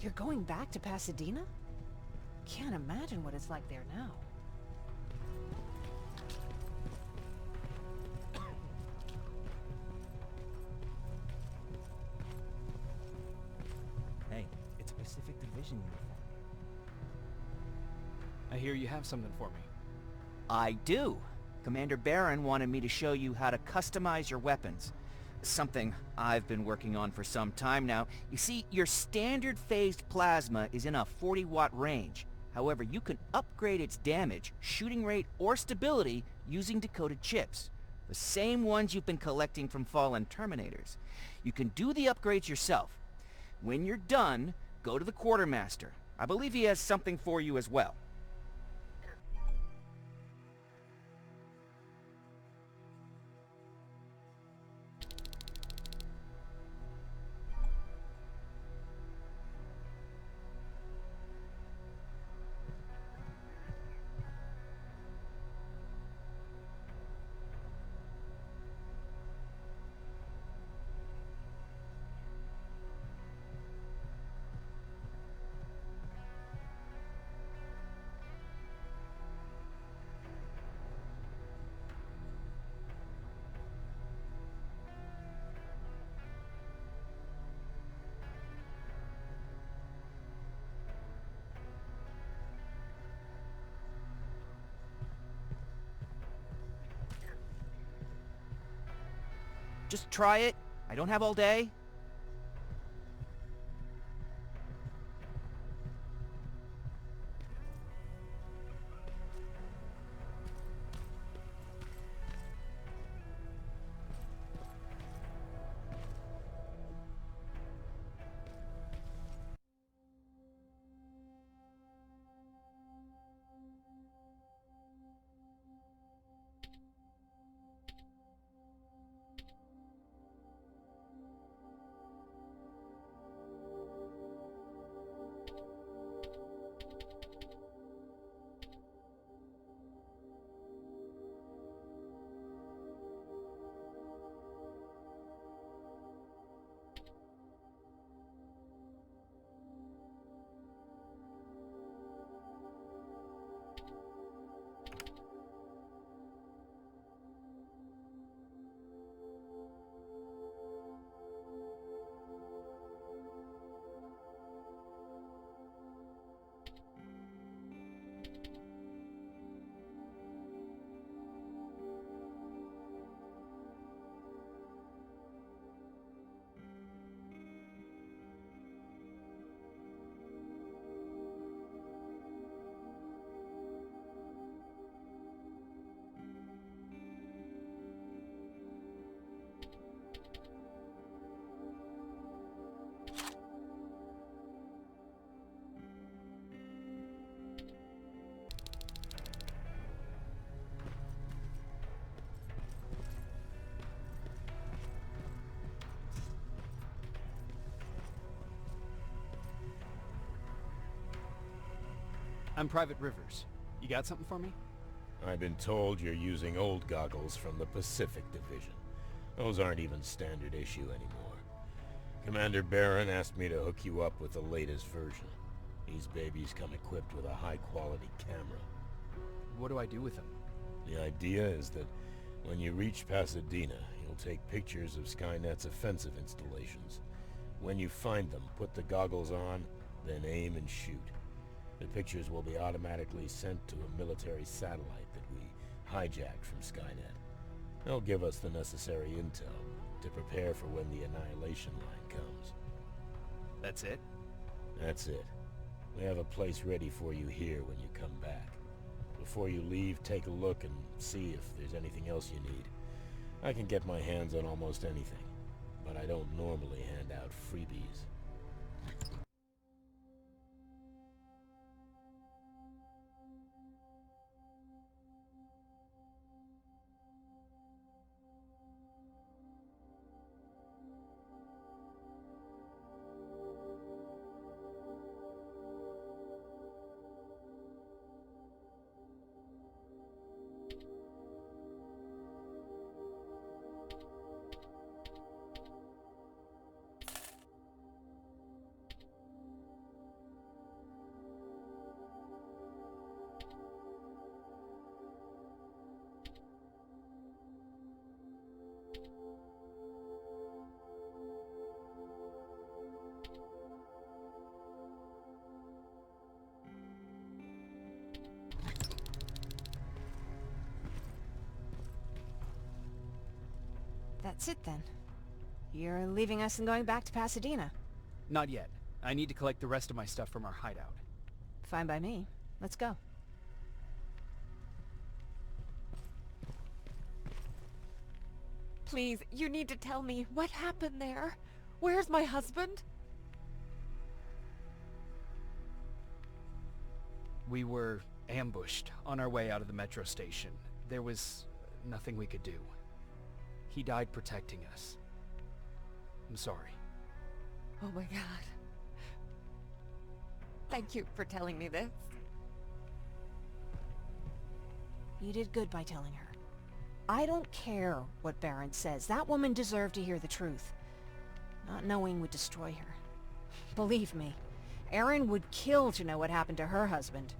You're going back to Pasadena? Can't imagine what it's like there now. Hey, it's a Pacific Division uniform. I hear you have something for me. I do. Commander Barron wanted me to show you how to customize your weapons. Something I've been working on for some time now. You see, your standard phased plasma is in a 40-watt range. However, you can upgrade its damage, shooting rate, or stability using decoded chips. The same ones you've been collecting from fallen Terminators. You can do the upgrades yourself. When you're done, go to the Quartermaster. I believe he has something for you as well. Just try it. I don't have all day. I'm Private Rivers. You got something for me? I've been told you're using old goggles from the Pacific Division. Those aren't even standard issue anymore. Commander Barron asked me to hook you up with the latest version. These babies come equipped with a high-quality camera. What do I do with them? The idea is that when you reach Pasadena, you'll take pictures of Skynet's offensive installations. When you find them, put the goggles on, then aim and shoot. The pictures will be automatically sent to a military satellite that we hijacked from Skynet. They'll give us the necessary intel to prepare for when the annihilation line comes. That's it? That's it. We have a place ready for you here when you come back. Before you leave, take a look and see if there's anything else you need. I can get my hands on almost anything, but I don't normally hand out freebies. That's it then. You're leaving us and going back to Pasadena. Not yet. I need to collect the rest of my stuff from our hideout. Fine by me. Let's go. Please, you need to tell me what happened there. Where's my husband? We were ambushed on our way out of the metro station. There was nothing we could do. He died protecting us. I'm sorry. Oh my god. Thank you for telling me this. You did good by telling her. I don't care what Baron says. That woman deserved to hear the truth. Not knowing would destroy her. Believe me, Erin would kill to know what happened to her husband.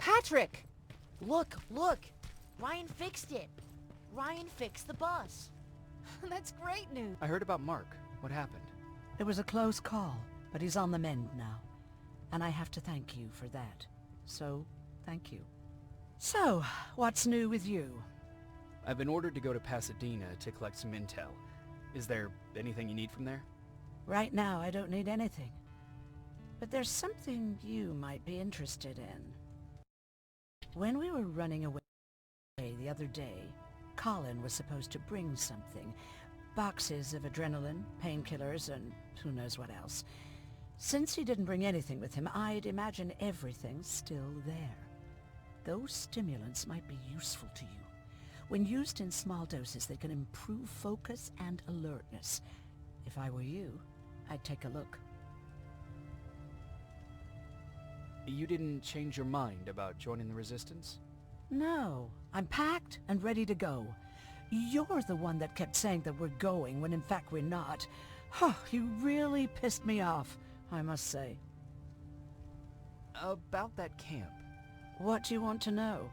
Patrick! Look, look! Ryan fixed it! Ryan fixed the bus! That's great news. I heard about Mark. What happened? It was a close call, but he's on the mend now. And I have to thank you for that. So, thank you. So, what's new with you? I've been ordered to go to Pasadena to collect some intel. Is there anything you need from there? Right now, I don't need anything. But there's something you might be interested in. When we were running away the other day, Colin was supposed to bring something. Boxes of adrenaline, painkillers, and who knows what else. Since he didn't bring anything with him, I'd imagine everything's still there. Those stimulants might be useful to you. When used in small doses, they can improve focus and alertness. If I were you, I'd take a look. You didn't change your mind about joining the Resistance? No, I'm packed and ready to go. You're the one that kept saying that we're going when in fact we're not. Oh, you really pissed me off, I must say. About that camp. What do you want to know?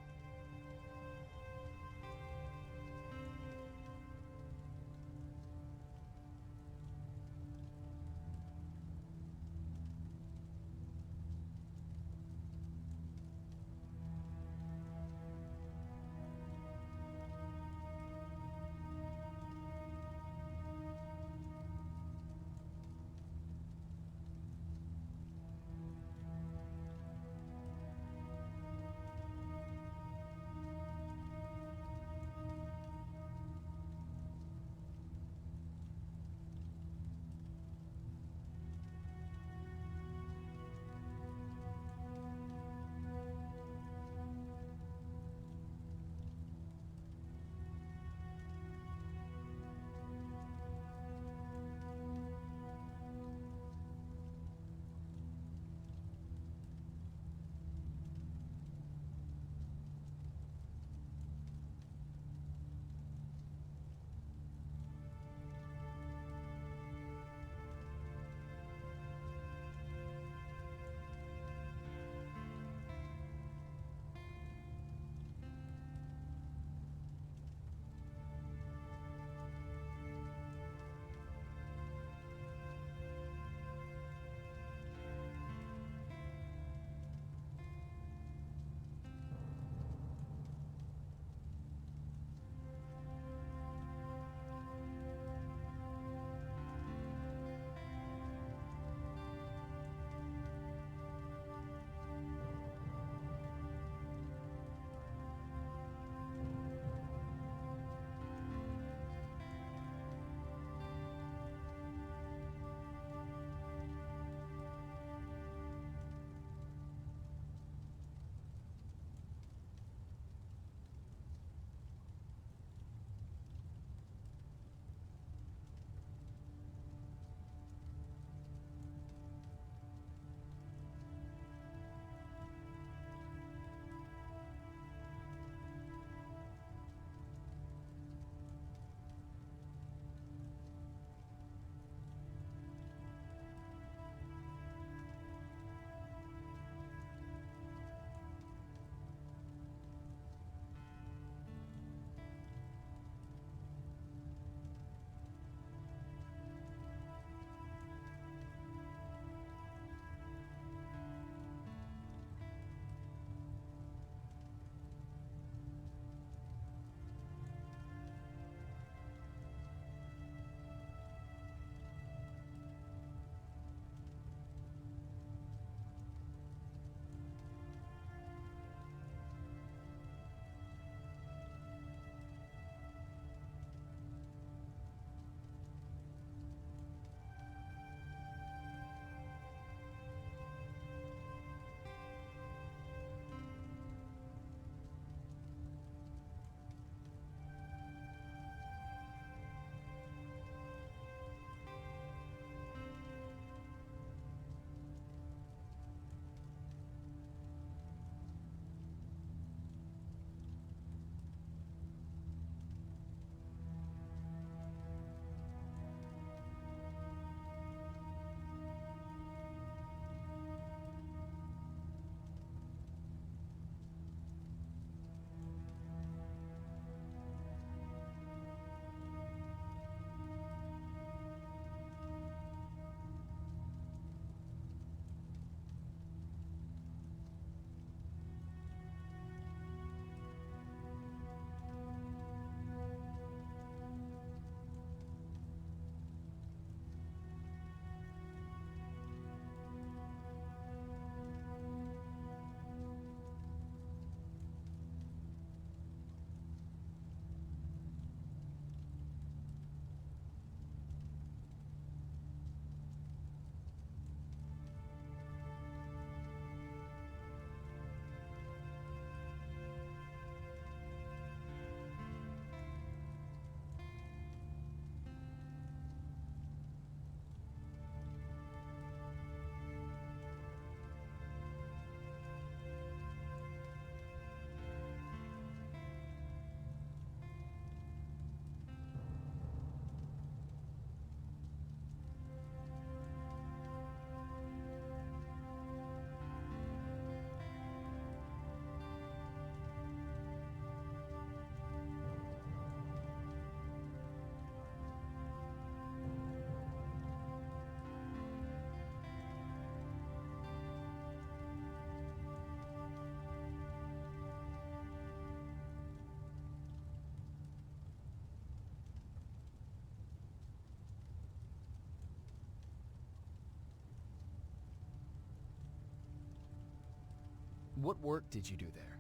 What work did you do there?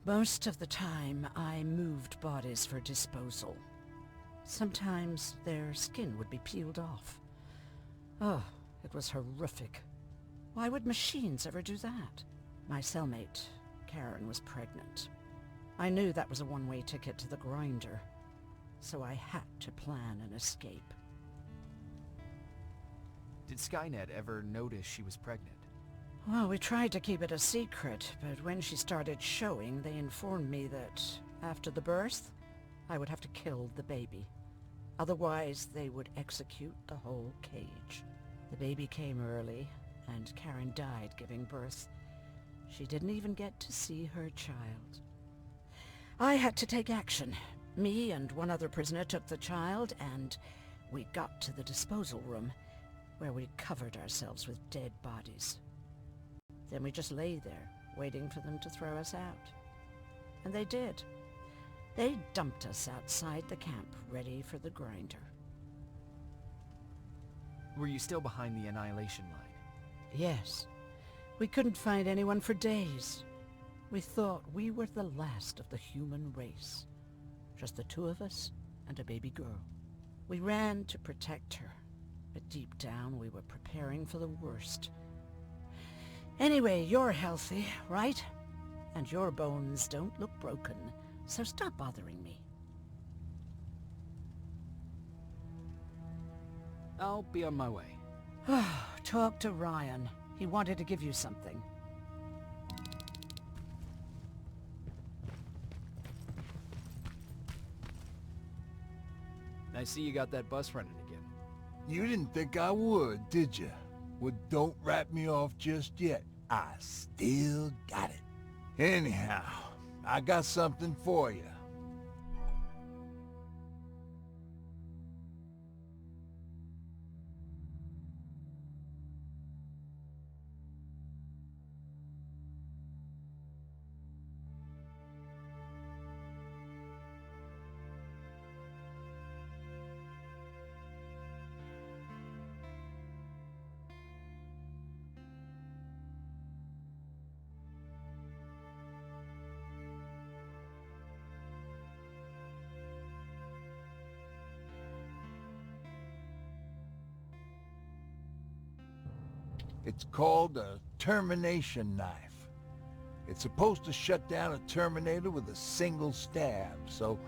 Most of the time, I moved bodies for disposal. Sometimes their skin would be peeled off. Oh, it was horrific. Why would machines ever do that? My cellmate, Karen, was pregnant. I knew that was a one-way ticket to the grinder, so I had to plan an escape. Did Skynet ever notice she was pregnant? Well, we tried to keep it a secret, but when she started showing, they informed me that after the birth, I would have to kill the baby. Otherwise, they would execute the whole cage. The baby came early, and Karen died giving birth. She didn't even get to see her child. I had to take action. Me and one other prisoner took the child, and we got to the disposal room, where we covered ourselves with dead bodies. Then we just lay there, waiting for them to throw us out. And they did. They dumped us outside the camp, ready for the grinder. Were you still behind the annihilation line? Yes. We couldn't find anyone for days. We thought we were the last of the human race. Just the two of us and a baby girl. We ran to protect her, but deep down we were preparing for the worst. Anyway, you're healthy, right? And your bones don't look broken, so stop bothering me. I'll be on my way. Talk to Ryan. He wanted to give you something. I see you got that bus running again. You didn't think I would, did you? Well, don't wrap me off just yet. I still got it. Anyhow, I got something for you. It's called a termination knife. It's supposed to shut down a Terminator with a single stab, so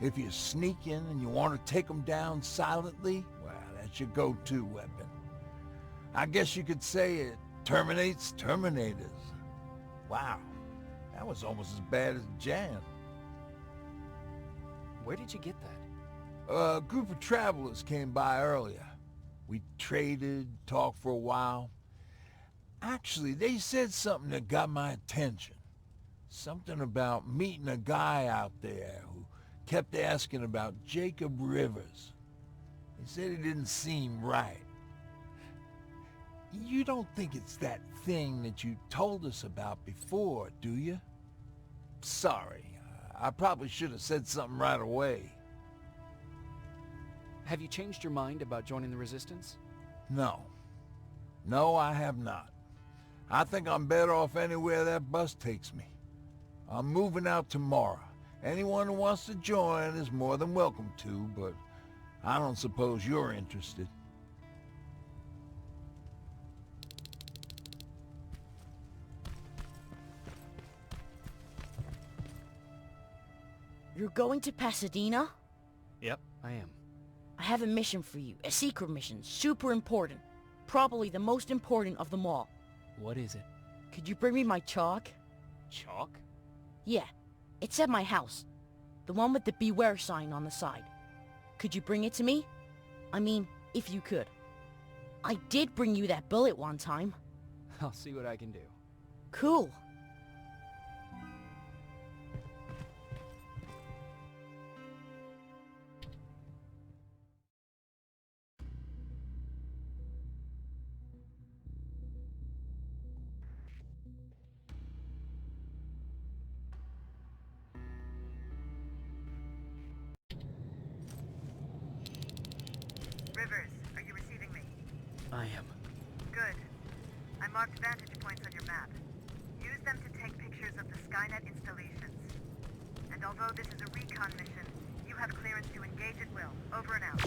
if you sneak in and you want to take them down silently, well, that's your go-to weapon. I guess you could say it terminates Terminators. Wow, that was almost as bad as Jan. Where did you get that? A group of travelers came by earlier. We traded, talked for a while. Actually, they said something that got my attention. Something about meeting a guy out there who kept asking about Jacob Rivers. They said he didn't seem right. You don't think it's that thing that you told us about before, do you? Sorry, I probably should have said something right away. Have you changed your mind about joining the Resistance? No. No, I have not. I think I'm better off anywhere that bus takes me. I'm moving out tomorrow. Anyone who wants to join is more than welcome to, but I don't suppose you're interested. You're going to Pasadena? Yep, I am. I have a mission for you. A secret mission. Super important. Probably the most important of them all. What is it? Could you bring me my chalk? Chalk? Yeah. It's at my house. The one with the beware sign on the side. Could you bring it to me? I mean, if you could. I did bring you that bullet one time. I'll see what I can do. Cool. Rivers, are you receiving me? I am. Good. I marked vantage points on your map. Use them to take pictures pictures of the Skynet installations. And although this is a recon mission, you have clearance to engage at will. Over and out.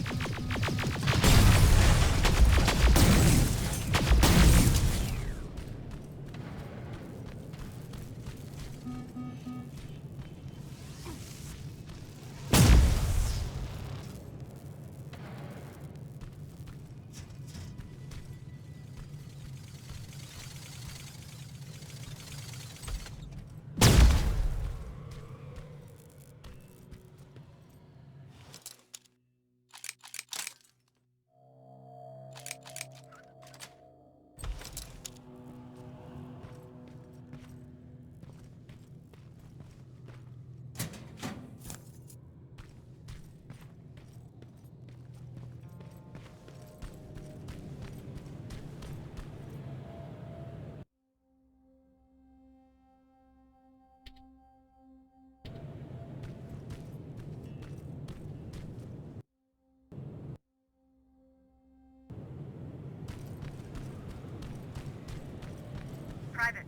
Private,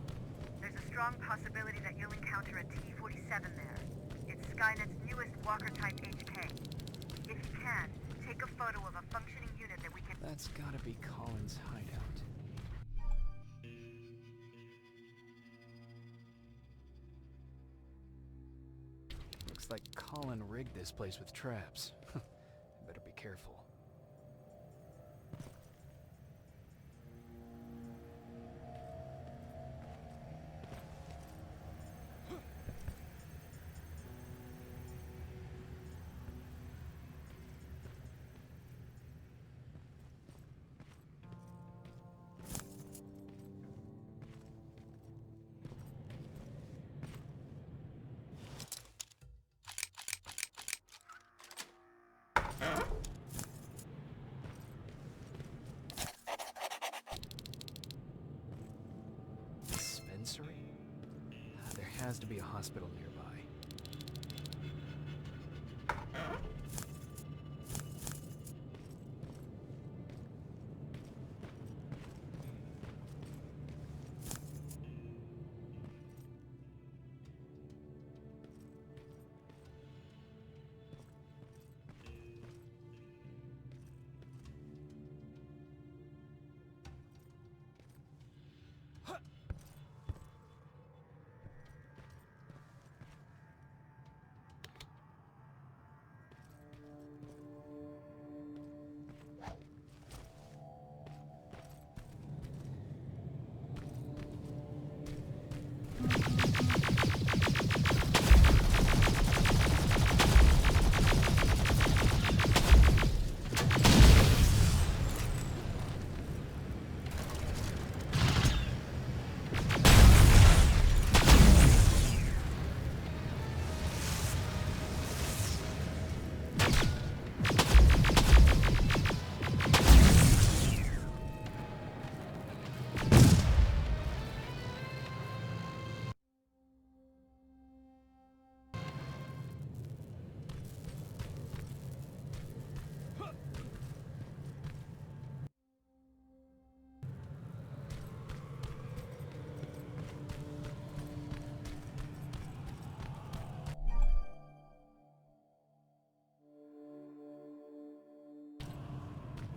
there's a strong possibility that you'll encounter a T-47 there. It's Skynet's newest Walker-type HK. If you can, take a photo of a functioning unit that we can... That's gotta be Colin's hideout. Looks like Colin rigged this place with traps. Better be careful. Dispensary? There has to be a hospital nearby.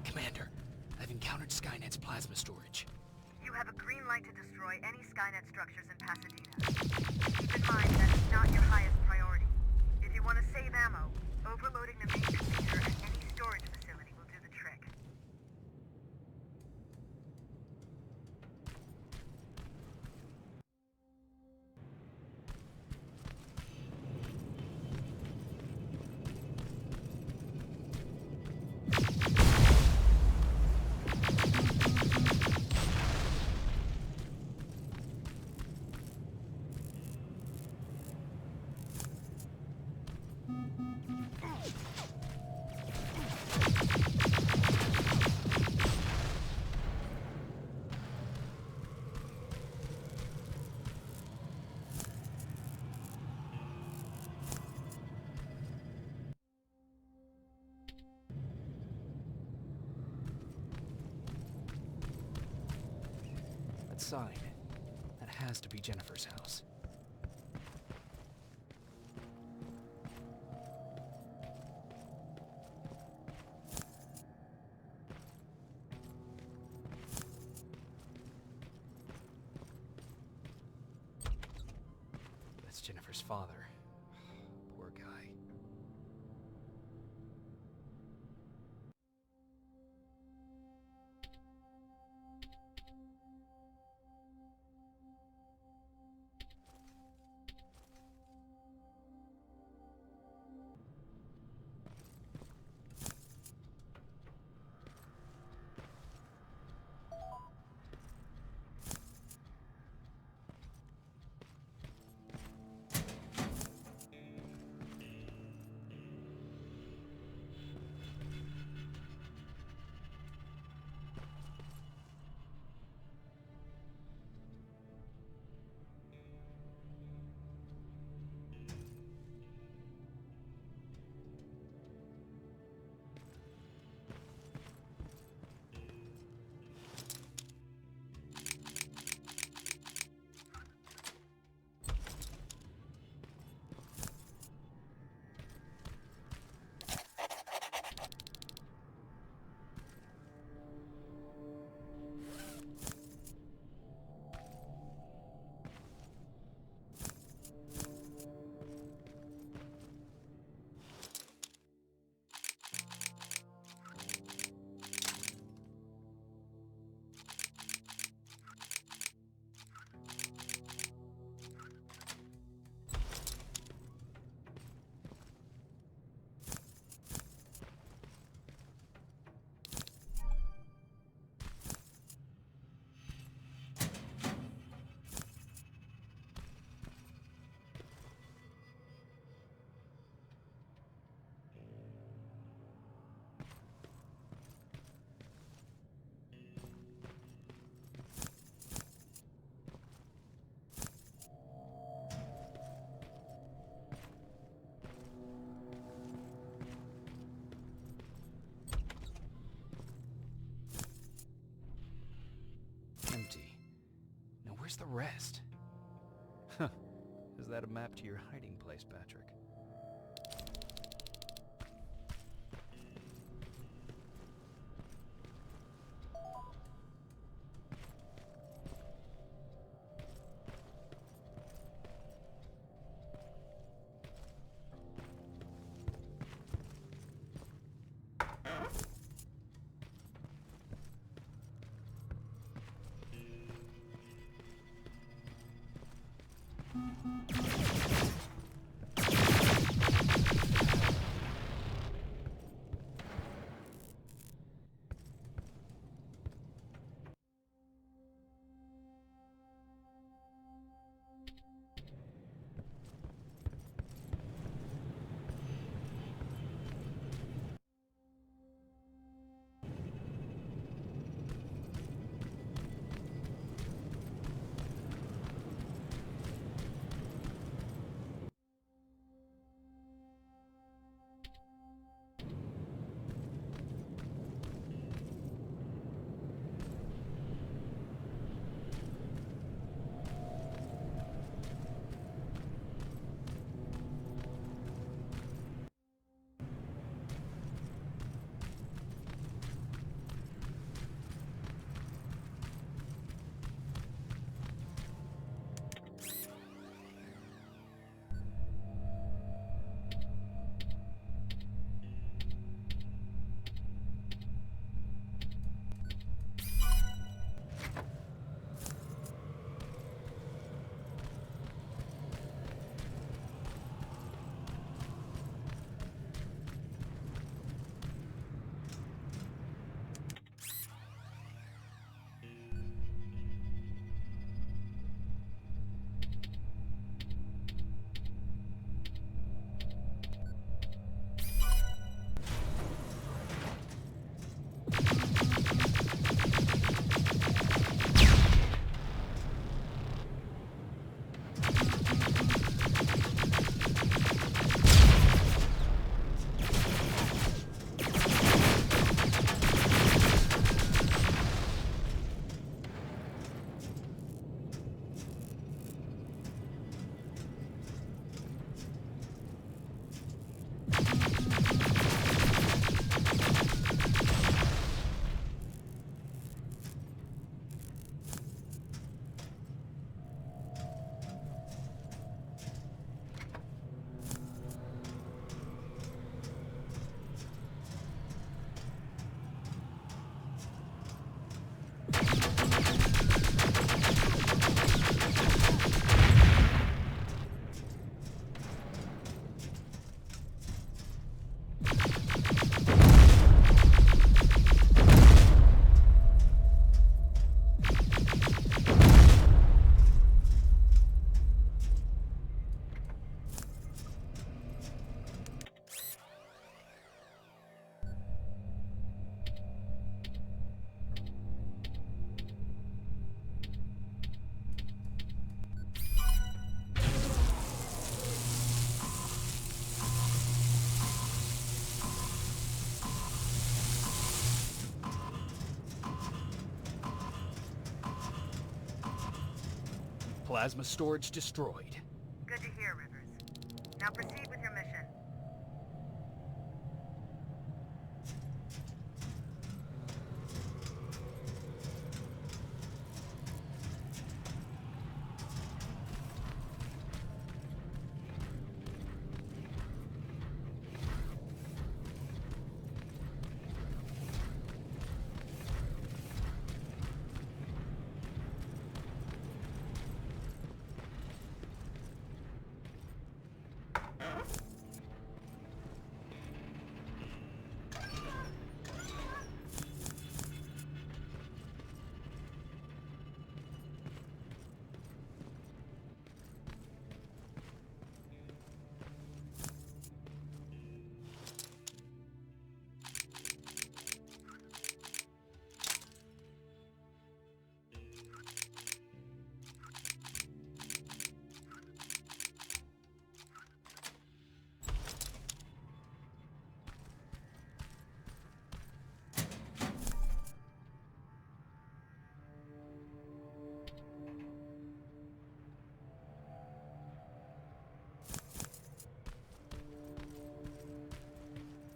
Commander, I've encountered Skynet's plasma storage. You have a green light to destroy any Skynet structures in Pasadena. Keep in mind that it's not your highest priority. If you want to save ammo, overloading the main computer and any storage facility will do the trick. That sign. That has to be Jennifer's house. Jennifer's father. Poor guy. Empty. Now where's the rest? Huh. Is that a map to your hiding place, Patrick? Plasma storage destroyed. Good to hear, Rivers. Now proceed with your mission.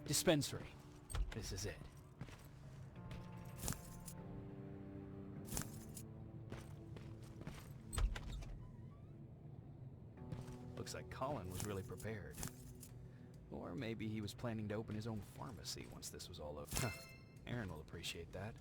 Dispensary. This is it. Looks like Colin was really prepared. Or maybe he was planning to open his own pharmacy once this was all over. Huh. Aaron will appreciate that.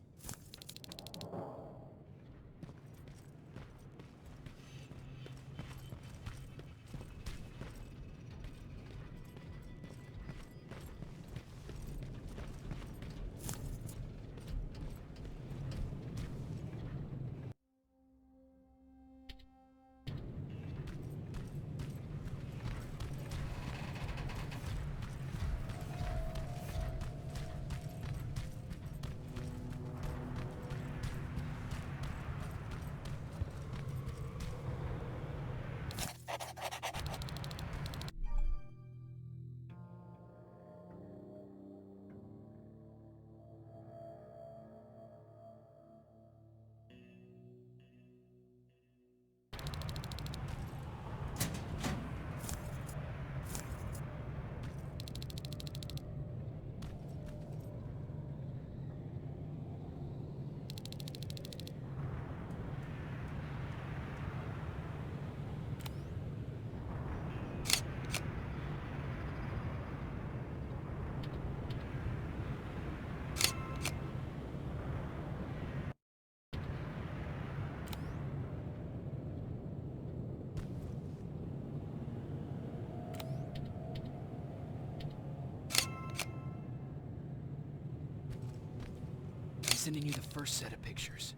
Sending you the first set of pictures.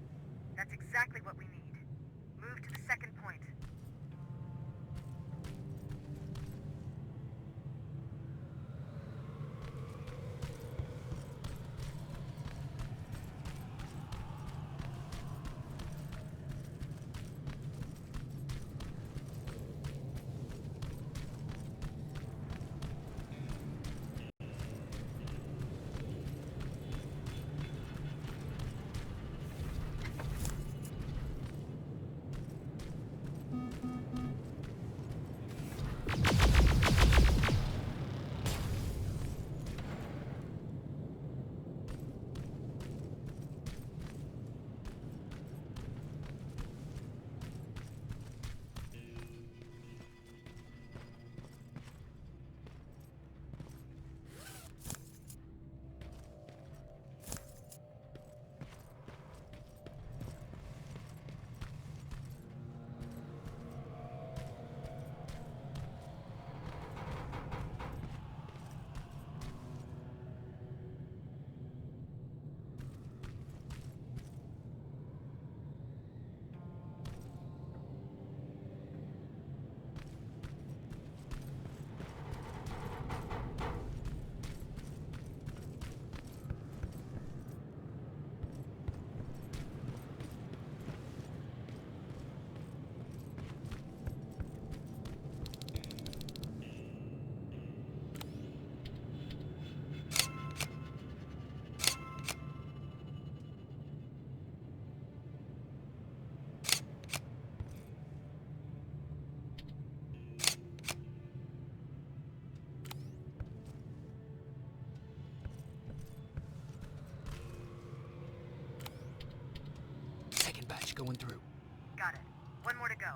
That's exactly what we need. Move to the second point. going through. Got it. One more to go.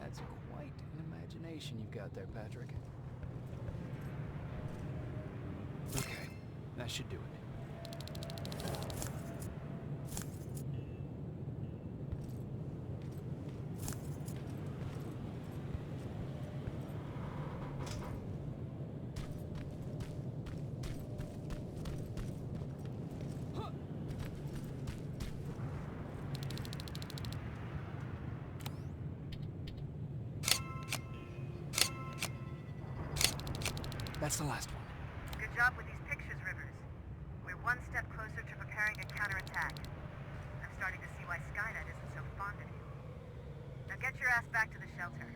That's quite an imagination you've got there, Patrick. Okay, that should do it. That's the last one. Good job with these pictures, Rivers. We're one step closer to preparing a counterattack. I'm starting to see why Skynet isn't so fond of you. Now get your ass back to the shelter.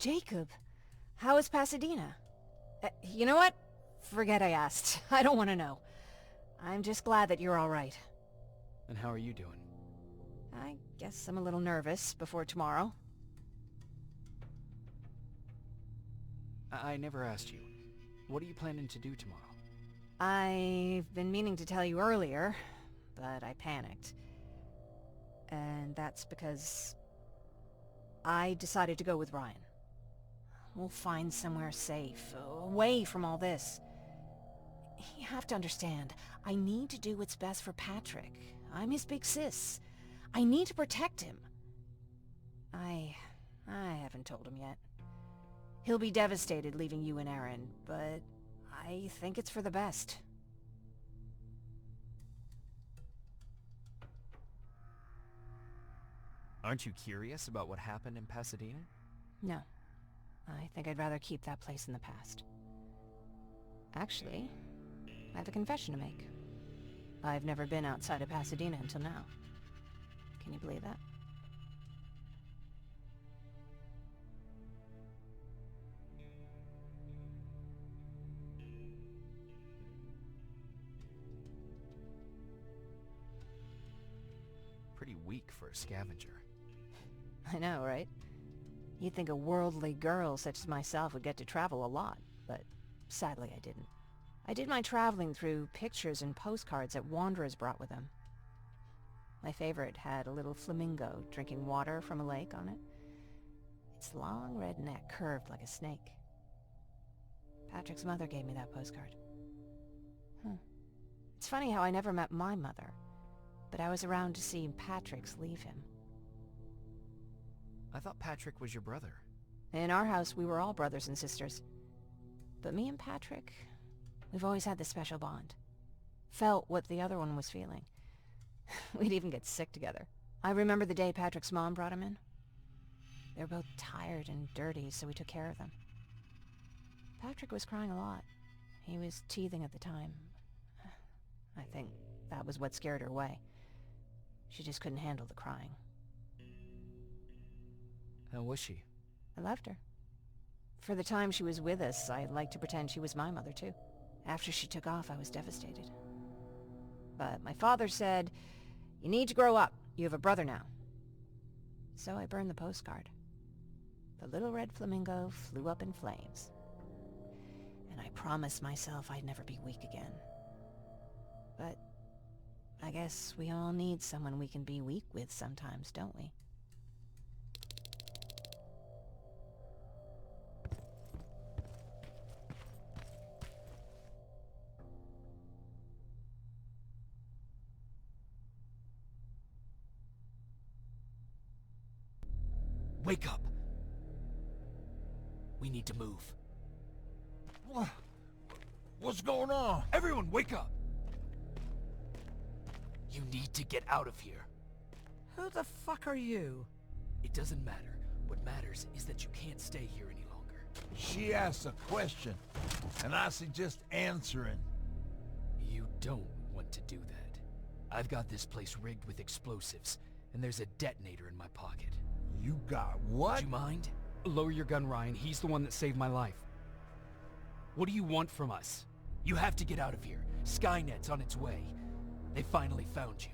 Jacob, how is Pasadena? You know what? Forget I asked. I don't want to know. I'm just glad that you're all right. And how are you doing? I guess I'm a little nervous before tomorrow. I never asked you. What are you planning to do tomorrow? I've been meaning to tell you earlier, but I panicked. And that's because I decided to go with Ryan. We'll find somewhere safe, away from all this. You have to understand, I need to do what's best for Patrick. I'm his big sis. I need to protect him. I haven't told him yet. He'll be devastated leaving you and Aaron, but I think it's for the best. Aren't you curious about what happened in Pasadena? No. I think I'd rather keep that place in the past. Actually, I have a confession to make. I've never been outside of Pasadena until now. Can you believe that? Pretty weak for a scavenger. I know, right? You'd think a worldly girl such as myself would get to travel a lot, but sadly I didn't. I did my traveling through pictures and postcards that wanderers brought with them. My favorite had a little flamingo drinking water from a lake on it. Its long red neck curved like a snake. Patrick's mother gave me that postcard. It's funny how I never met my mother, but I was around to see Patrick's leave him. I thought Patrick was your brother. In our house, we were all brothers and sisters. But me and Patrick, we've always had this special bond. Felt what the other one was feeling. We'd even get sick together. I remember the day Patrick's mom brought him in. They were both tired and dirty, so we took care of them. Patrick was crying a lot. He was teething at the time. I think that was what scared her away. She just couldn't handle the crying. How was she? I loved her. For the time she was with us, I liked to pretend she was my mother too. After she took off, I was devastated. But my father said, "You need to grow up. You have a brother now." So I burned the postcard. The little red flamingo flew up in flames. And I promised myself I'd never be weak again. But I guess we all need someone we can be weak with sometimes, don't we? Wake up! We need to move. What's going on? Everyone, wake up! You need to get out of here. Who the fuck are you? It doesn't matter. What matters is that you can't stay here any longer. She asked a question, and I suggest answering. You don't want to do that. I've got this place rigged with explosives, and there's a detonator in my pocket. You got what? Do you mind? Lower your gun, Ryan. He's the one that saved my life. What do you want from us? You have to get out of here. Skynet's on its way. They finally found you.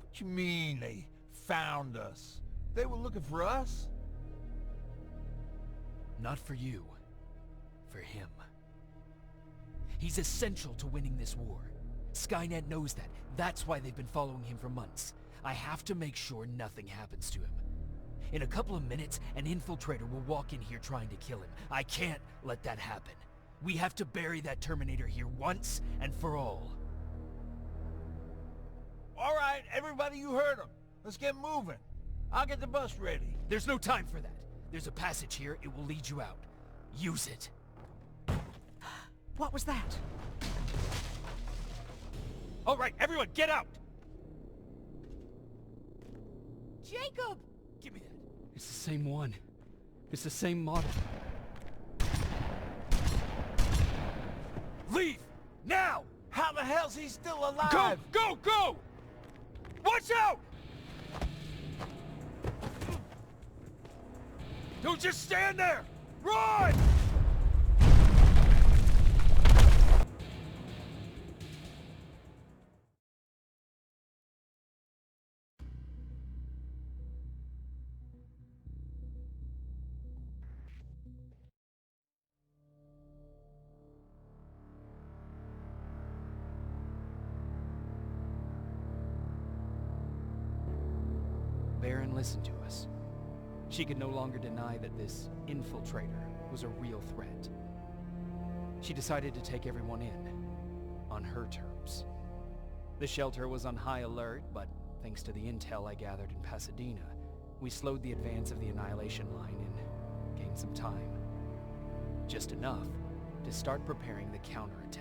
What you mean they found us? They were looking for us? Not for you. For him. He's essential to winning this war. Skynet knows that. That's why they've been following him for months. I have to make sure nothing happens to him. In a couple of minutes, an infiltrator will walk in here trying to kill him. I can't let that happen. We have to bury that Terminator here once and for all. All right, everybody, you heard him. Let's get moving. I'll get the bus ready. There's no time for that. There's a passage here. It will lead you out. Use it. What was that? All right, everyone, get out! Jacob! Give me that. It's the same one. It's the same model. Leave! Now! How the hell's he still alive? Go! Go! Go! Watch out! Don't just stand there! Run! Baron listened to us. She could no longer deny that this infiltrator was a real threat. She decided to take everyone in, on her terms. The shelter was on high alert, but thanks to the intel I gathered in Pasadena, we slowed the advance of the Annihilation Line and gained some time. Just enough to start preparing the counterattack.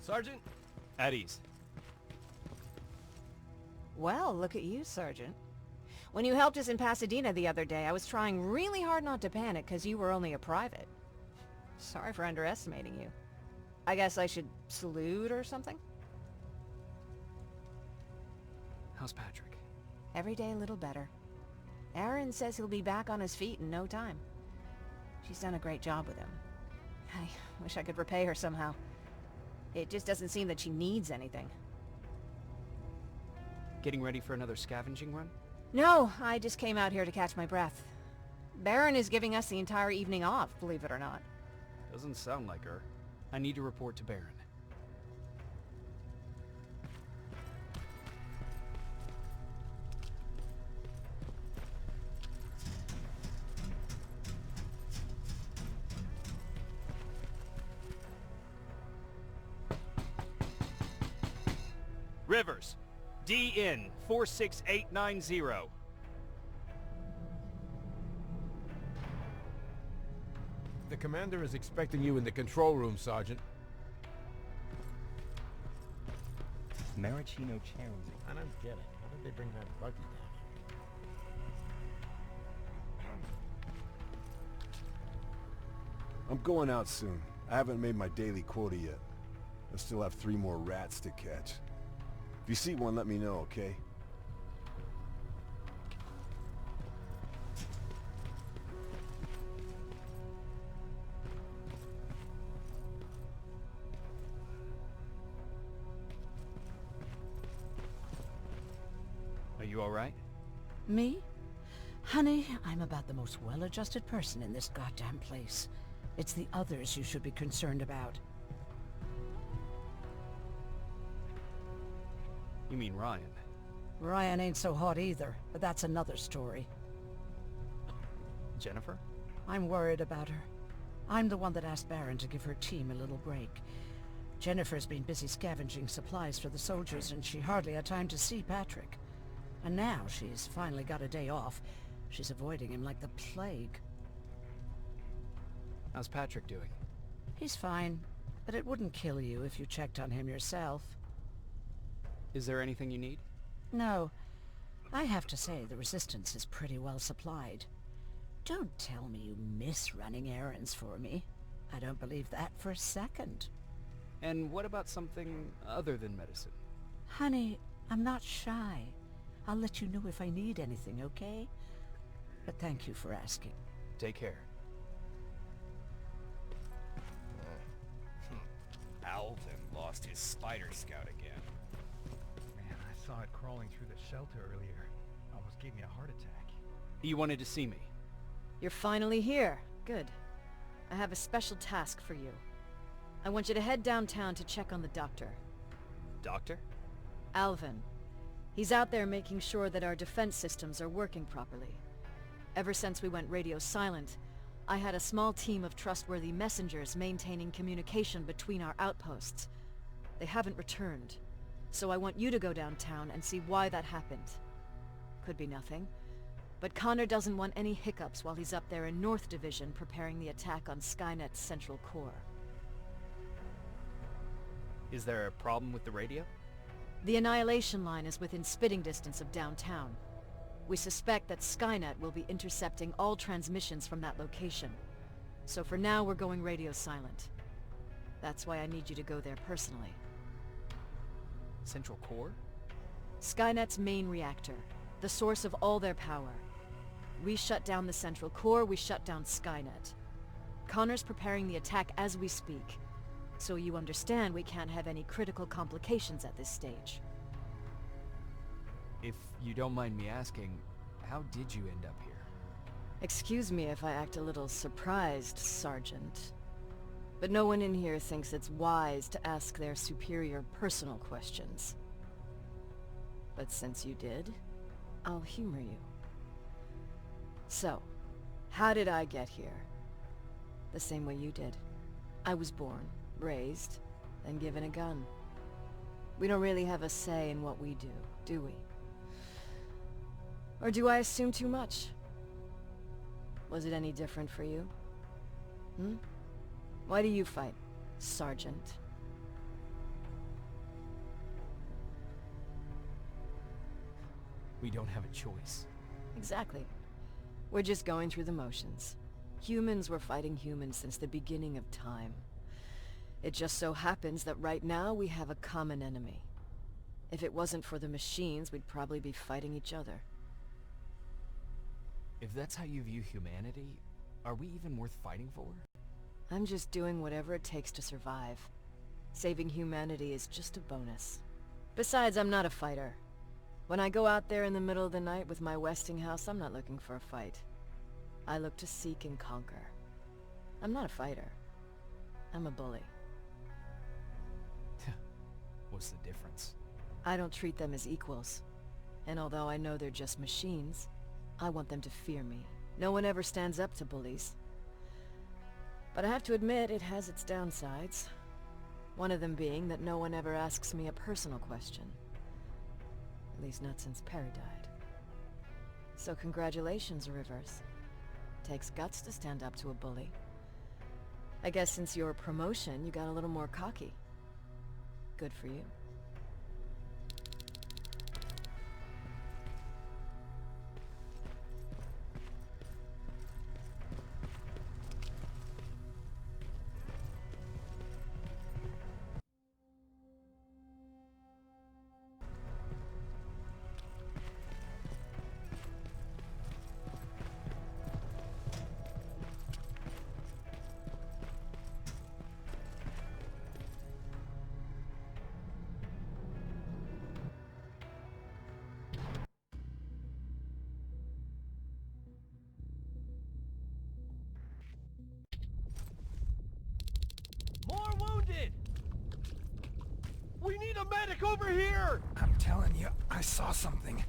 Sergeant? At ease. Well, look at you, Sergeant. When you helped us in Pasadena the other day, I was trying really hard not to panic because you were only a private. Sorry for underestimating you. I guess I should salute or something? How's Patrick? Every day a little better. Aaron says he'll be back on his feet in no time. She's done a great job with him. I wish I could repay her somehow. It just doesn't seem that she needs anything. Getting ready for another scavenging run? No, I just came out here to catch my breath. Baron is giving us the entire evening off, believe it or not. Doesn't sound like her. I need to report to Baron. Rivers, DN 46890. The commander is expecting you in the control room, Sergeant. Maraschino cherries. I don't get it. How did they bring that buggy down here? I'm going out soon. I haven't made my daily quota yet. I still have 3 more rats to catch. If you see one, let me know, okay? Are you all right? Me? Honey, I'm about the most well-adjusted person in this goddamn place. It's the others you should be concerned about. You mean Ryan? Ryan ain't so hot either, but that's another story. Jennifer? I'm worried about her. I'm the one that asked Baron to give her team a little break. Jennifer's been busy scavenging supplies for the soldiers, and she hardly had time to see Patrick. And now she's finally got a day off. She's avoiding him like the plague. How's Patrick doing? He's fine, but it wouldn't kill you if you checked on him yourself. Is there anything you need? No. I have to say the Resistance is pretty well supplied. Don't tell me you miss running errands for me. I don't believe that for a second. And what about something other than medicine? Honey, I'm not shy. I'll let you know if I need anything, okay? But thank you for asking. Take care. Alvin lost his spider scout again. Man, I saw it crawling through the shelter earlier. Almost gave me a heart attack. You wanted to see me? You're finally here. Good. I have a special task for you. I want you to head downtown to check on the doctor. Doctor? Alvin. He's out there making sure that our defense systems are working properly. Ever since we went radio silent, I had a small team of trustworthy messengers maintaining communication between our outposts. They haven't returned, so I want you to go downtown and see why that happened. Could be nothing, but Connor doesn't want any hiccups while he's up there in North Division preparing the attack on Skynet's central core. Is there a problem with the radio? The Annihilation Line is within spitting distance of downtown. We suspect that Skynet will be intercepting all transmissions from that location. So for now, we're going radio silent. That's why I need you to go there personally. Central Core? Skynet's main reactor, the source of all their power. We shut down the Central Core, we shut down Skynet. Connor's preparing the attack as we speak, so you understand we can't have any critical complications at this stage. If you don't mind me asking, how did you end up here? Excuse me if I act a little surprised, Sergeant. But no one in here thinks it's wise to ask their superior personal questions. But since you did, I'll humor you. So, how did I get here? The same way you did. I was born, raised, then given a gun. We don't really have a say in what we do we? Or do I assume too much? Was it any different for you? Why do you fight, Sergeant? We don't have a choice. Exactly. We're just going through the motions. Humans were fighting humans since the beginning of time. It just so happens that right now we have a common enemy. If it wasn't for the machines, we'd probably be fighting each other. If that's how you view humanity, are we even worth fighting for? I'm just doing whatever it takes to survive. Saving humanity is just a bonus. Besides, I'm not a fighter. When I go out there in the middle of the night with my Westinghouse, I'm not looking for a fight. I look to seek and conquer. I'm not a fighter. I'm a bully. What's the difference? I don't treat them as equals. And although I know they're just machines, I want them to fear me. No one ever stands up to bullies. But I have to admit, it has its downsides. One of them being that no one ever asks me a personal question. At least not since Perry died. So congratulations, Rivers. Takes guts to stand up to a bully. I guess since your promotion, you got a little more cocky. Good for you. We need a medic over here! I'm telling you, I saw something.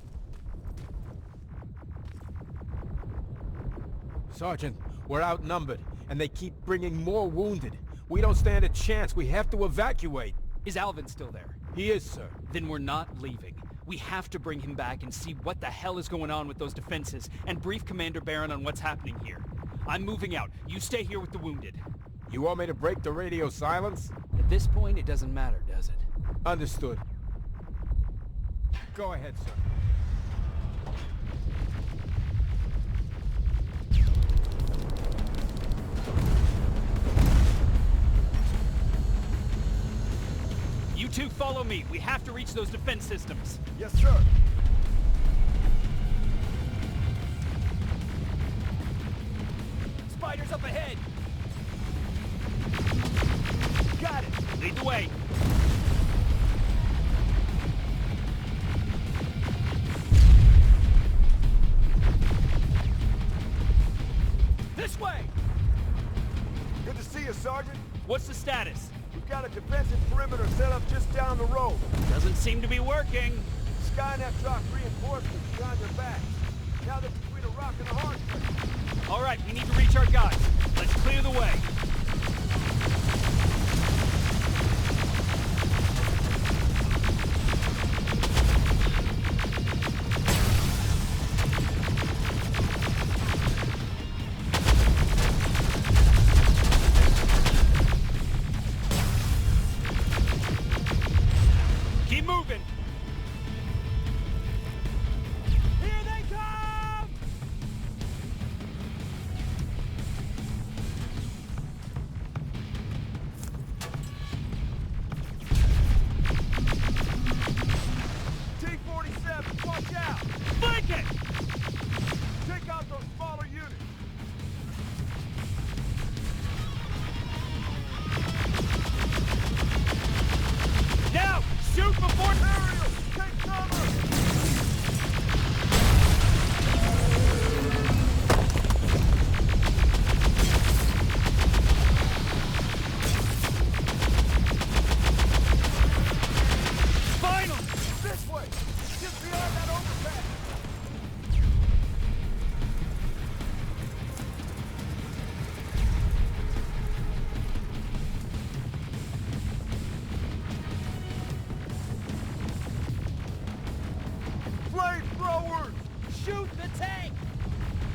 Sergeant, we're outnumbered, and they keep bringing more wounded. We don't stand a chance. We have to evacuate. Is Alvin still there? He is, sir. Then we're not leaving. We have to bring him back and see what the hell is going on with those defenses, and brief Commander Barron on what's happening here. I'm moving out. You stay here with the wounded. You want me to break the radio silence? At this point, it doesn't matter, does it? Understood. Go ahead, sir. You two follow me. We have to reach those defense systems. Yes, sir. Spiders up ahead. Got it. Lead the way. This way. Good to see you, Sergeant. What's the status? We've got a defensive perimeter set up just down the road. Doesn't seem to be working. Skynet dropped reinforcements behind their backs. Now they're between a rock and a hard place. All right, we need to reach our guys. Let's clear the way. Keep moving.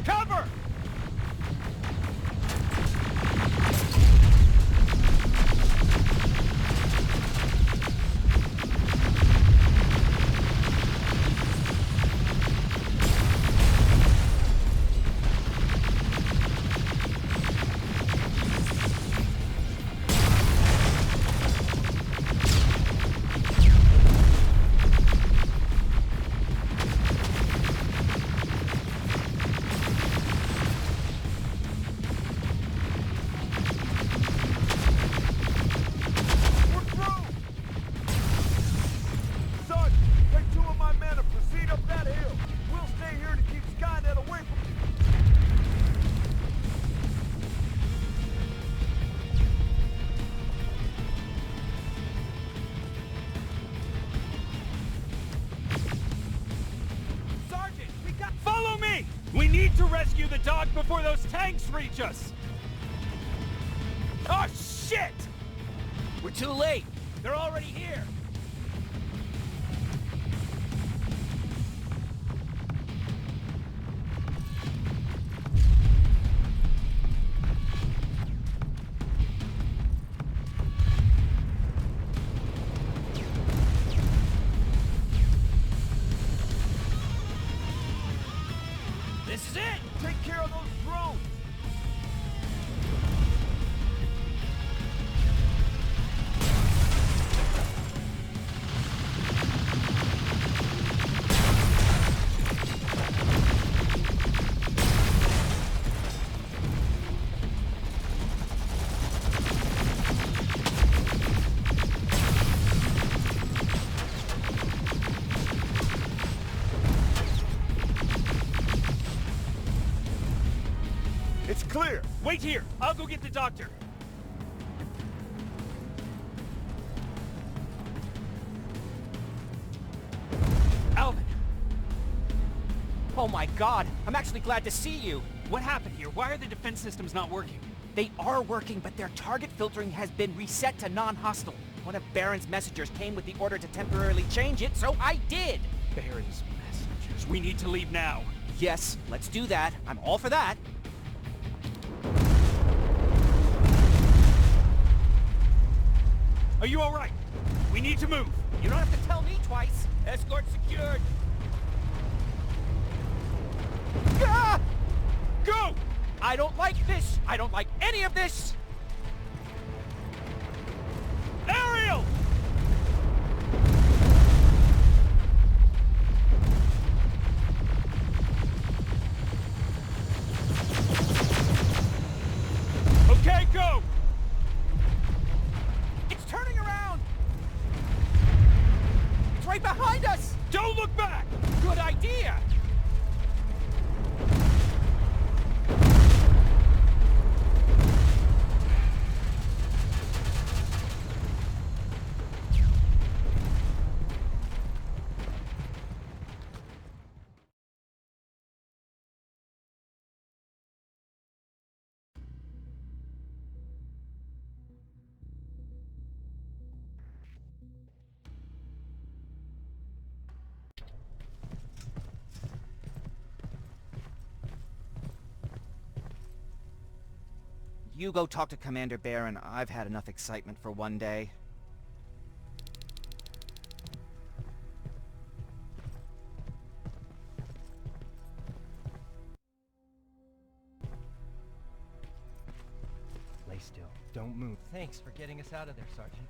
Cover! We need to rescue the dog before those tanks reach us! Oh, shit! We're too late. They're already here! This is it! Take care of those drones! It's clear! Wait here! I'll go get the doctor! Alvin! Oh my god, I'm actually glad to see you. What happened here? Why are the defense systems not working? They are working, but their target filtering has been reset to non-hostile. One of Baron's messengers came with the order to temporarily change it, so I did! Baron's messengers. We need to leave now. Yes, let's do that. I'm all for that. Are you alright? We need to move. You don't have to tell me twice. Escort secured. Ah! Go! I don't like this. I don't like any of this. Ariel! Okay, go! It's turning around. It's right behind us. Don't look back! Good idea. You go talk to Commander Baron. I've had enough excitement for one day. Lay still. Don't move. Thanks for getting us out of there, Sergeant.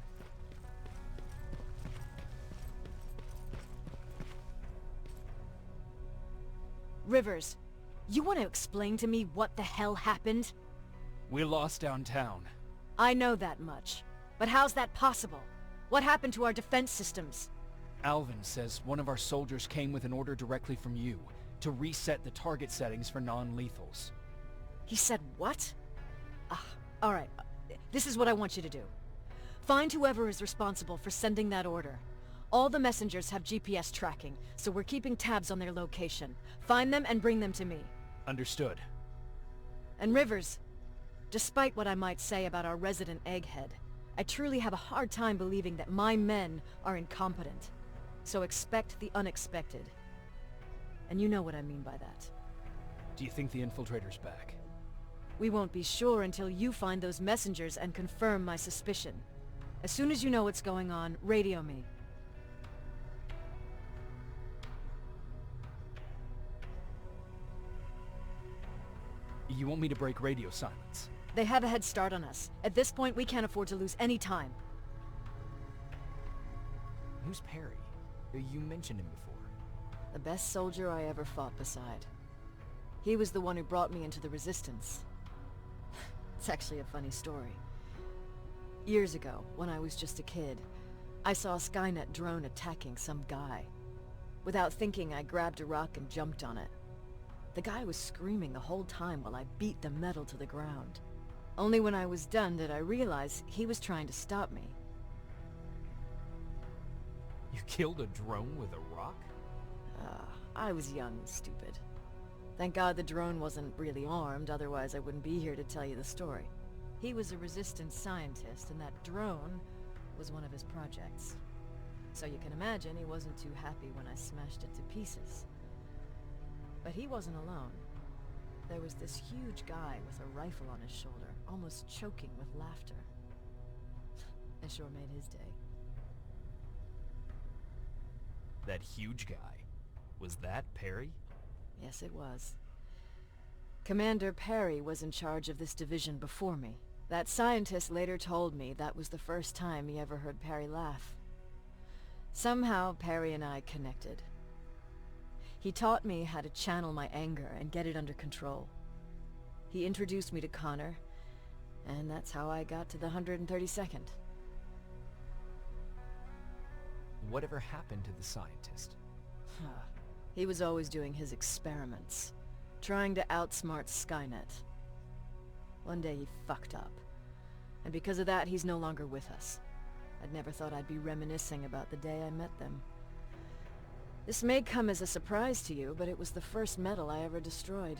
Rivers, you want to explain to me what the hell happened? We lost downtown. I know that much. But how's that possible? What happened to our defense systems? Alvin says one of our soldiers came with an order directly from you to reset the target settings for non-lethals. He said what? Alright. This is what I want you to do. Find whoever is responsible for sending that order. All the messengers have GPS tracking, so we're keeping tabs on their location. Find them and bring them to me. Understood. And Rivers, despite what I might say about our resident egghead, I truly have a hard time believing that my men are incompetent. So expect the unexpected. And you know what I mean by that. Do you think the infiltrator's back? We won't be sure until you find those messengers and confirm my suspicion. As soon as you know what's going on, radio me. You want me to break radio silence? They have a head start on us. At this point, we can't afford to lose any time. Who's Perry? You mentioned him before. The best soldier I ever fought beside. He was the one who brought me into the Resistance. It's actually a funny story. Years ago, when I was just a kid, I saw a Skynet drone attacking some guy. Without thinking, I grabbed a rock and jumped on it. The guy was screaming the whole time while I beat the metal to the ground. Only when I was done did I realize he was trying to stop me. You killed a drone with a rock? I was young and stupid. Thank God the drone wasn't really armed, otherwise I wouldn't be here to tell you the story. He was a Resistance scientist, and that drone was one of his projects. So you can imagine he wasn't too happy when I smashed it to pieces. But he wasn't alone. There was this huge guy with a rifle on his shoulder, almost choking with laughter. I sure made his day. That huge guy. Was that Perry? Yes, it was. Commander Perry was in charge of this division before me. That scientist later told me that was the first time he ever heard Perry laugh. Somehow, Perry and I connected. He taught me how to channel my anger and get it under control. He introduced me to Connor, and that's how I got to the 132nd. Whatever happened to the scientist? He was always doing his experiments, trying to outsmart Skynet. One day he fucked up, and because of that he's no longer with us. I'd never thought I'd be reminiscing about the day I met them. This may come as a surprise to you, but it was the first metal I ever destroyed.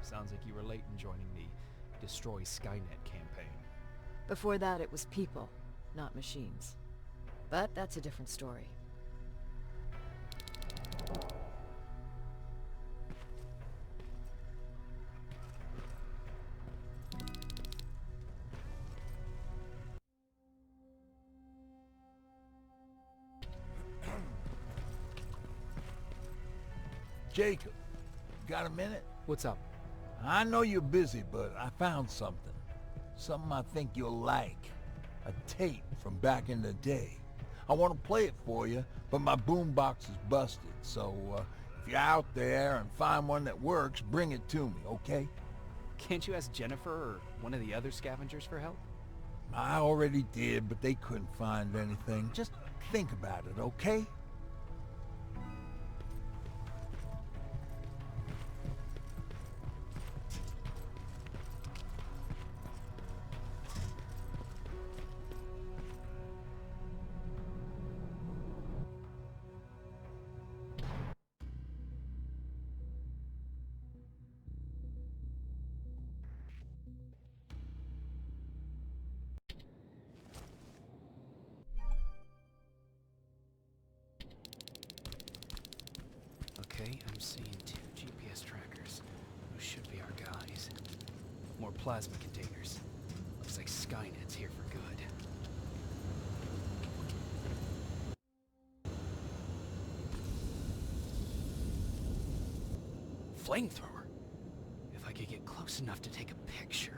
Sounds like you were late in joining the Destroy Skynet campaign. Before that it was people, not machines. But that's a different story. Jacob, got a minute? What's up? I know you're busy, but I found something. Something I think you'll like. A tape from back in the day. I want to play it for you, but my boombox is busted, so if you're out there and find one that works, bring it to me, okay? Can't you ask Jennifer or one of the other scavengers for help? I already did, but they couldn't find anything. Just think about it, okay? Okay, I'm seeing 2 GPS trackers. Those should be our guys. More plasma containers. Looks like Skynet's here for good. Flamethrower? If I could get close enough to take a picture.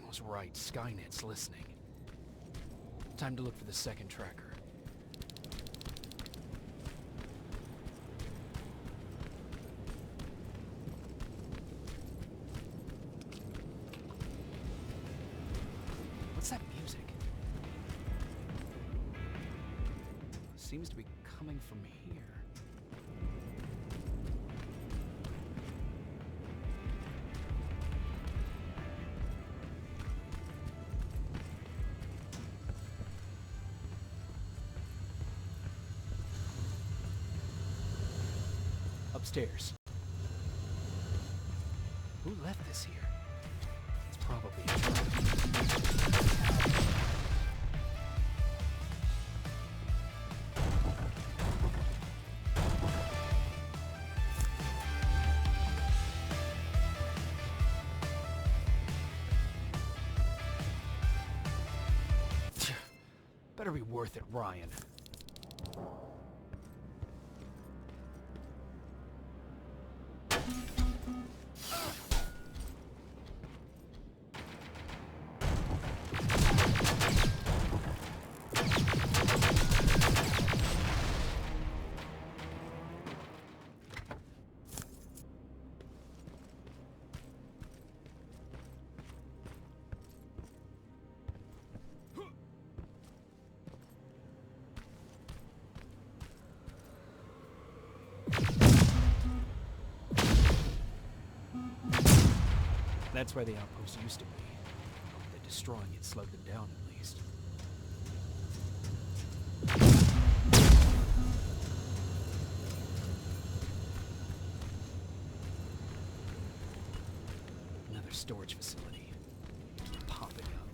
was right. Skynet's listening. Time to look for the second tracker. What's that music? Seems to be coming from here. Upstairs. Who left this here? It's probably a better be worth it, Ryan. That's where the outpost used to be. Hope that destroying it slowed them down at least. Another storage facility. Popping up.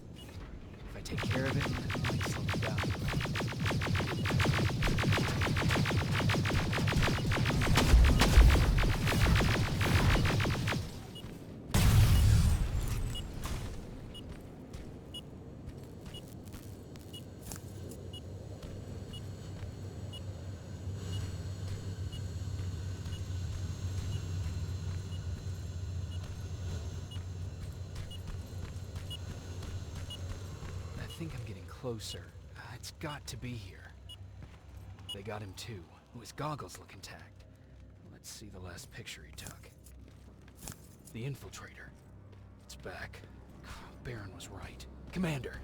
If I take care of it, it might slow them down. I think I'm getting closer. It's got to be here. They got him too. His goggles look intact. Let's see the last picture he took. The infiltrator. It's back. Baron was right. Commander.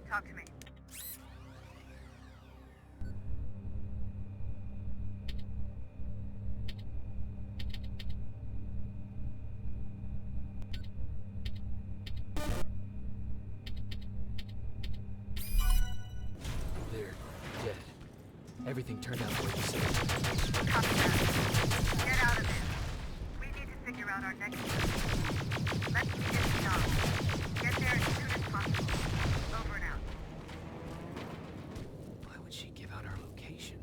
Talk to me. Everything turned out the way you said. Copy that. Get out of there. We need to figure out our next move. Let's meet at the job. Get there as soon as possible. Over and out. Why would she give out our location?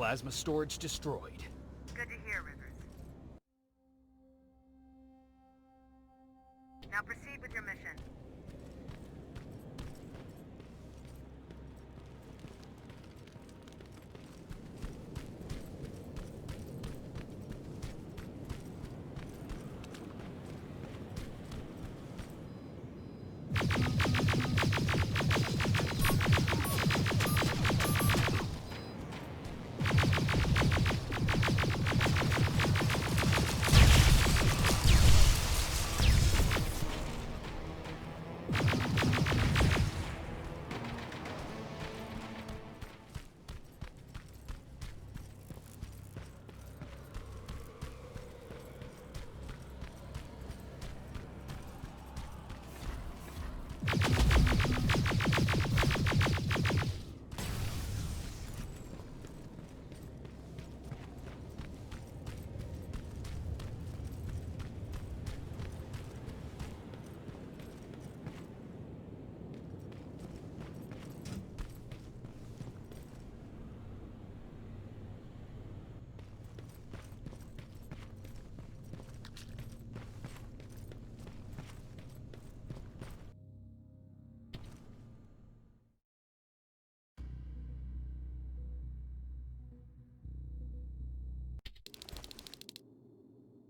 Plasma storage destroyed. Good to hear, Rivers. Now proceed with your mission.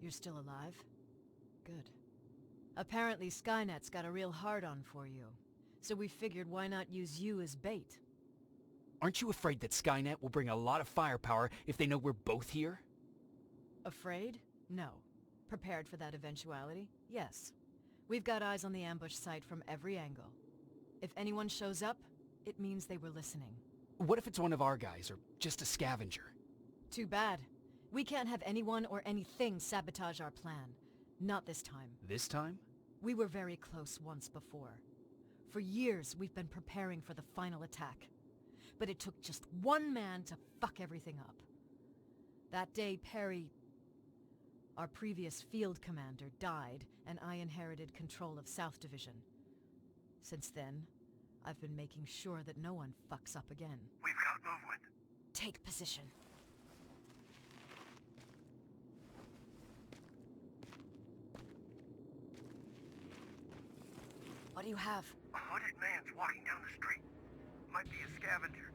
You're still alive? Good. Apparently Skynet's got a real hard-on for you. So we figured why not use you as bait? Aren't you afraid that Skynet will bring a lot of firepower if they know we're both here? Afraid? No. Prepared for that eventuality? Yes. We've got eyes on the ambush site from every angle. If anyone shows up, it means they were listening. What if it's one of our guys, or just a scavenger? Too bad. We can't have anyone or anything sabotage our plan. Not this time. This time? We were very close once before. For years, we've been preparing for the final attack. But it took just one man to fuck everything up. That day, Perry, our previous field commander, died, and I inherited control of South Division. Since then, I've been making sure that no one fucks up again. We've got movement. Take position. What do you have? A hooded man's walking down the street. Might be a scavenger.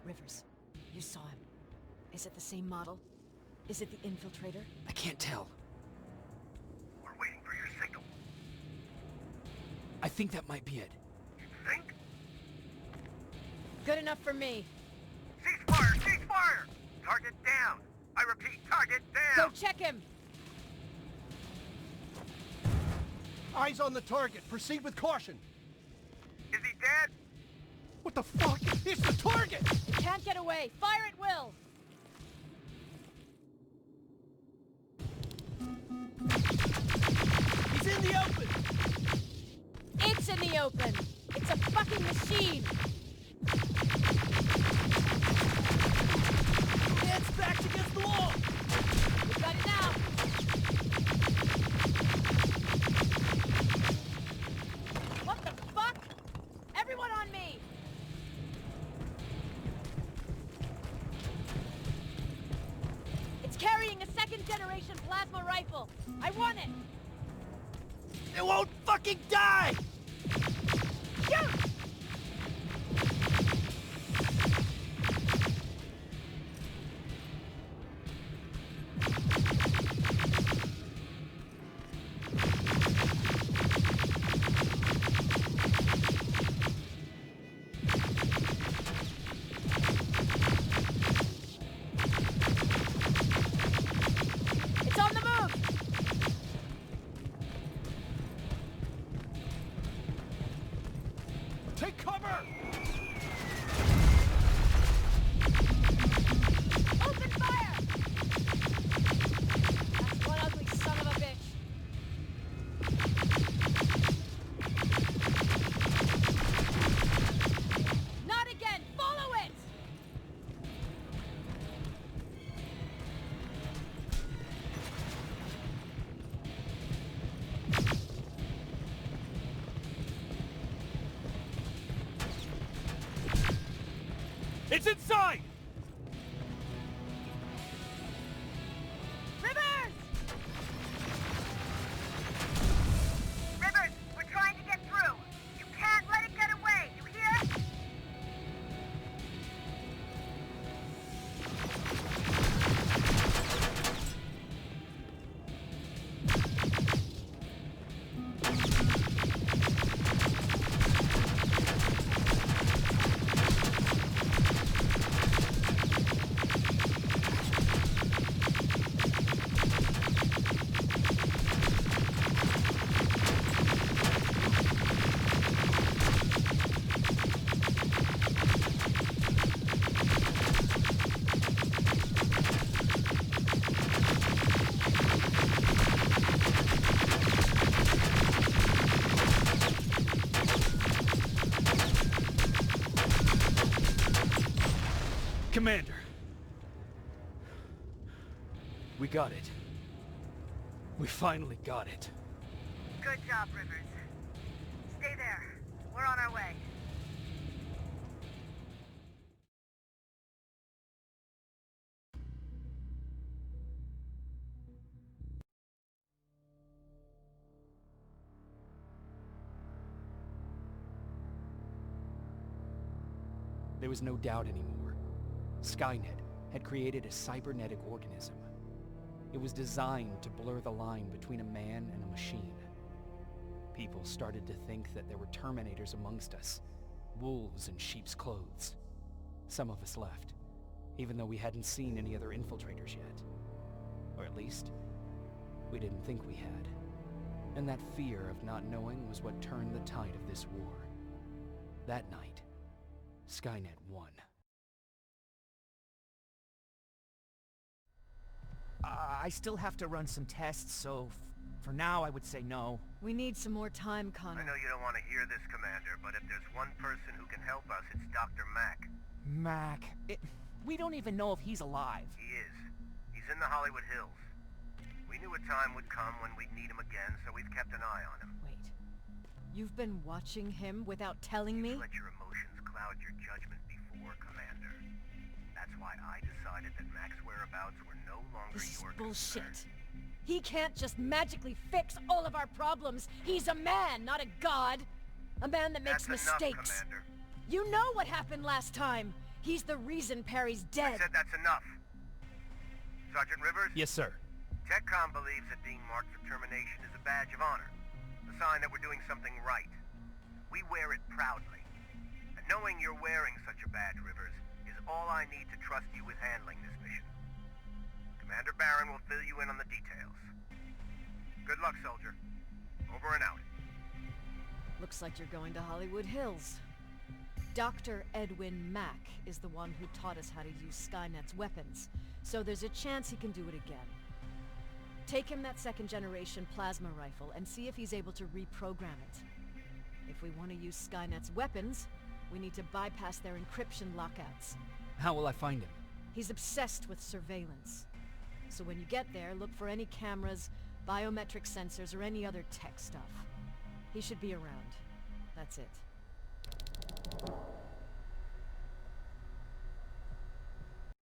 Rivers, you saw him. Is it the same model? Is it the infiltrator? I can't tell. We're waiting for your signal. I think that might be it. You think? Good enough for me. Cease fire! Cease fire! Target down! I repeat, target down! Go check him! Eyes on the target. Proceed with caution. Is he dead? What the fuck? It's the target! It can't get away. Fire at will! He's in the open! It's in the open! It's a fucking machine! Hands back against the wall! We got it now! What the fuck? Everyone on me! It's carrying a second-generation plasma rifle! I want it! It won't fucking die! Shoot! It's on the move! inside! Rivers! Rivers, we're trying to get through. You can't let it get away, you hear? Commander. We got it. We finally got it. Good job, Rivers. Stay there. We're on our way. There was no doubt anymore. Skynet had created a cybernetic organism. It was designed to blur the line between a man and a machine. People started to think that there were Terminators amongst us, wolves in sheep's clothes. Some of us left, even though we hadn't seen any other infiltrators yet. Or at least, we didn't think we had. And that fear of not knowing was what turned the tide of this war. That night, Skynet won. I still have to run some tests, so for now I would say no. We need some more time, Connor. I know you don't want to hear this, Commander, but if there's one person who can help us, it's Dr. Mack. Mac, we don't even know if he's alive. He is. He's in the Hollywood Hills. We knew a time would come when we'd need him again, so we've kept an eye on him. Wait. You've been watching him without telling me? You've let your emotions cloud your judgment before, Commander. That's why I decided that Mack's whereabouts were no longer This is your bullshit. concern. He can't just magically fix all of our problems. He's a man, not a god. A man that makes That's mistakes. Enough, Commander. You know what happened last time. He's the reason Perry's I dead. said that's enough. Sergeant Rivers? Yes, sir. TechCom believes that being marked for termination is a badge of honor. A sign that we're doing something right. We wear it proudly. And knowing you're wearing such a badge, Rivers, is all I need to trust you with handling this mission. Commander Barron will fill you in on the details. Good luck, soldier. Over and out. Looks like you're going to Hollywood Hills. Dr. Edwin Mack is the one who taught us how to use Skynet's weapons, so there's a chance he can do it again. Take him that second-generation plasma rifle and see if he's able to reprogram it. If we want to use Skynet's weapons, we need to bypass their encryption lockouts. How will I find him? He's obsessed with surveillance. So when you get there, look for any cameras, biometric sensors, or any other tech stuff. He should be around. That's it.